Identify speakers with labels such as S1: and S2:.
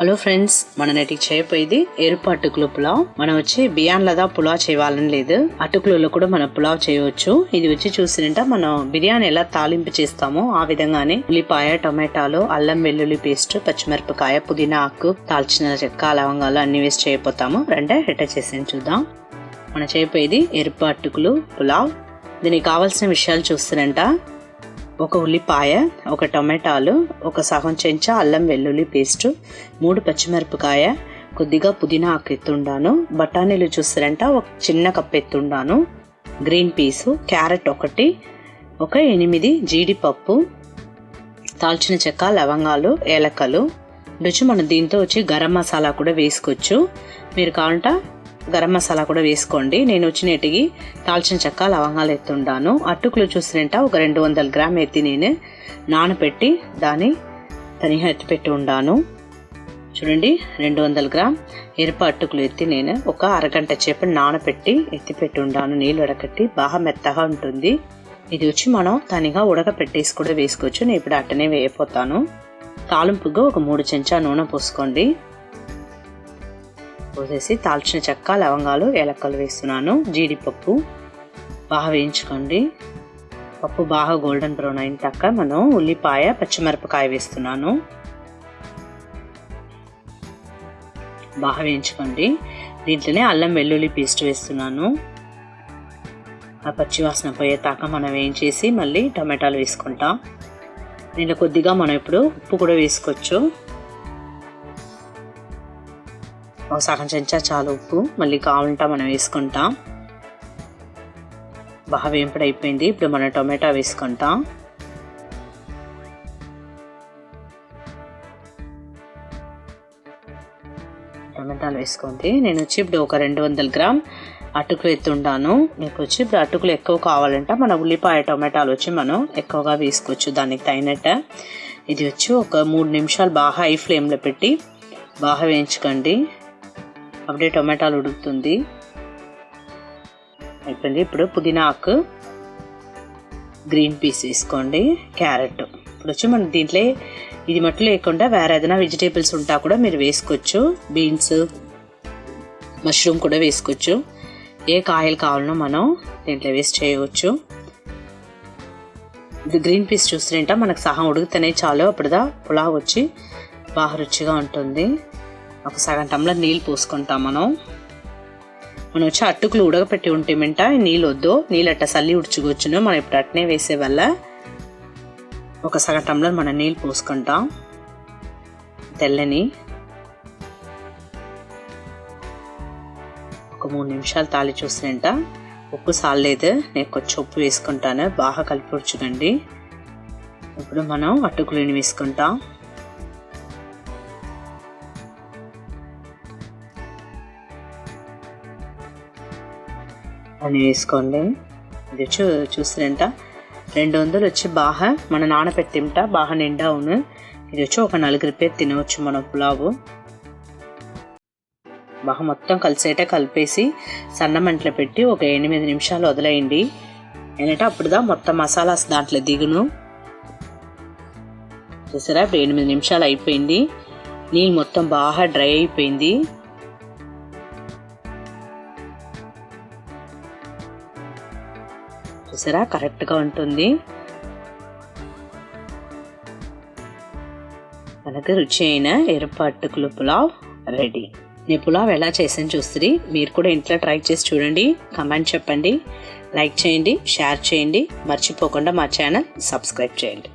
S1: Hello friends, మన నేటికి చేయపోయేది ఎరుపు అటుకులు పులావ్. మనం వచ్చి బిర్యానీలదా పులావ్ చేయాలని లేదు, అటుకులలో కూడా మనం పులావ్ చేయవచ్చు. ఇది వచ్చి చూసినంట మనం బిర్యానీ ఎలా తాలింపు చేస్తామో ఆ విధంగానే ఉల్లిపాయ, టొమాటాలు, అల్లం వెల్లుల్లి పేస్ట్, పచ్చిమిరపకాయ, పుదీనా ఆకు, దాల్చిన చెక్క, లవంగాలు అన్ని వేసి చేయపోతాము. రెండే ఎట్ట చేసి చూద్దాం. మనం చేయపోయేది ఎరుపు అటుకులు పులావ్. దీనికి కావాల్సిన విషయాలు చూస్తున్నంట ఒక ఉల్లిపాయ, ఒక టొమాటాలు, ఒక సగం చెంచా అల్లం వెల్లుల్లి పేస్టు, 3 పచ్చిమిరపకాయ, కొద్దిగా పుదీనా ఆకు ఎత్తుండాను, బఠానీలు చూస్తారంట ఒక చిన్న కప్పు ఎత్తుండాను, గ్రీన్ పీసు, క్యారెట్ ఒకటి, ఒక 8 జీడిపప్పు, దాల్చిన చెక్క, లవంగాలు, ఏలకలు. వచ్చి మనం దీంతో వచ్చి గరం మసాలా కూడా వేసుకోవచ్చు. మీరు కావాలంటే గరం మసాలా కూడా వేసుకోండి. నేను వచ్చినట్టుకి దాల్చిన చెక్క, లవంగాలు ఎత్తుండాను. అటుకులు చూసినంట ఒక 200 గ్రామ్ ఎత్తి నేను నానబెట్టి దాన్ని తనిగా ఎత్తిపెట్టి ఉండాను. చూడండి, 200 గ్రామ్ ఎరుపు అటుకులు ఎత్తి నేను ఒక అరగంట సేపు నానబెట్టి ఎత్తిపెట్టి ఉండాను. నీళ్ళు ఉడకట్టి బాగా మెత్తగా ఉంటుంది. ఇది వచ్చి మనం తనిగా ఉడకపెట్టేసి కూడా వేసుకోవచ్చు. నేను ఇప్పుడు అట్టనే వేయపోతాను. తాలింపుగా ఒక 3 చెంచా నూనె పోసుకోండి. పోసేసి దాల్చిన చెక్క, లవంగాలు, ఏలక్కలు వేస్తున్నాను. జీడిపప్పు బాగా వేయించుకోండి. పప్పు బాగా గోల్డెన్ బ్రౌన్ అయిన తక్క మనం ఉల్లిపాయ, పచ్చిమిరపకాయ వేస్తున్నాను. బాగా వేయించుకోండి. దీంట్లోనే అల్లం వెల్లుల్లి పేస్ట్ వేస్తున్నాను. ఆ పచ్చివాసన పోయేదాకా మనం వేయించేసి మళ్ళీ టమాటాలు వేసుకుంటాం. దీంట్లో కొద్దిగా మనం ఇప్పుడు ఉప్పు కూడా వేసుకోవచ్చు. ఒక సగం చెంచా చాలు ఉప్పు, మళ్ళీ కావాలంటే మనం వేసుకుంటాం. బాగా వేంపుడు అయిపోయింది. ఇప్పుడు మనం టొమాటో వేసుకుంటాం. టొమాటాలు వేసుకోండి. నేను వచ్చి ఇప్పుడు ఒక 200 గ్రామ్ అటుకులు ఎత్తుండాను. మీకు వచ్చి ఇప్పుడు అటుకులు ఎక్కువ కావాలంటే మన ఉల్లిపాయ, టొమాటాలు వచ్చి మనం ఎక్కువగా వేసుకోవచ్చు దానికి తగినట్టు. ఇది వచ్చి ఒక 3 నిమిషాలు బాగా హై ఫ్లేమ్లో పెట్టి బాగా వేయించుకోండి. అప్పుడే టొమాటాలు ఉడుకుతుంది. అయిపోయింది. ఇప్పుడు పుదీనా ఆకు, గ్రీన్ పీస్ వేసుకోండి, క్యారెట్. ఇప్పుడు వచ్చి మనం దీంట్లో ఇది మట్టు లేకుండా వేరే ఏదైనా వెజిటేబుల్స్ ఉంటా కూడా మీరు వేసుకోవచ్చు. బీన్స్, మష్రూమ్ కూడా వేసుకోవచ్చు. ఏ కాయలు కావాలనో మనం దీంట్లో వేస్ట్ చేయవచ్చు. ఇది గ్రీన్ పీస్ చూస్తుంటే మనకు సహా ఉడికితేనే చాలు. అప్పుడుదా పులావ్ వచ్చి బాగా రుచిగా ఉంటుంది. ఒక సగం టంబ్లర్ నీళ్ళు పోసుకుంటాం. మనం వచ్చి అటుకులు ఉడకపెట్టి ఉంటేమంట నీళ్ళు వద్దు, నీళ్ళు అట్ట సల్లి ఉడుచుకొచ్చును. మనం ఇప్పుడు అట్నే వేసే వల్ల ఒక సగం టంబ్లర్ మనం నీళ్ళు పోసుకుంటాం. తెల్లని ఒక 3 నిమిషాలు తాళి చూసినంట ఉప్పు సాలేదు. నేను కొంచెం ఉప్పు వేసుకుంటాను. బాగా కలిపి ఉడుచుకండి. ఇప్పుడు మనం అటుకులని వేసుకుంటాం. అని వేసుకోండి. ఇది చూస్తారంట 200 వచ్చి బాగా మన నానపెట్టింట బాగా నిండా అవును. ఇది వచ్చి ఒక 4 పేరు తినవచ్చు మనం పులావు. బాగా మొత్తం కలిసేటే కలిపేసి సన్న మంటలో పెట్టి ఒక 8 నిమిషాలు వదిలేయండి. ఏంటంటే అప్పుడుదా మొత్తం మసాలాస్ దాంట్లో దిగును. చూసారా, ఇప్పుడు 8 నిమిషాలు అయిపోయింది. నీళ్ళు మొత్తం బాగా డ్రై అయిపోయింది. చూసారా, కరెక్ట్గా ఉంటుంది. మనకు రుచి అయిన ఎరుపు అటుకులు పులావ్ రెడీ. నేను పులావ్ ఎలా చేసాను చూస్తుంది. మీరు కూడా ఇంట్లో ట్రై చేసి చూడండి. కమెంట్ చెప్పండి, లైక్ చేయండి, షేర్ చేయండి. మర్చిపోకుండా మా ఛానల్ సబ్స్క్రైబ్ చేయండి.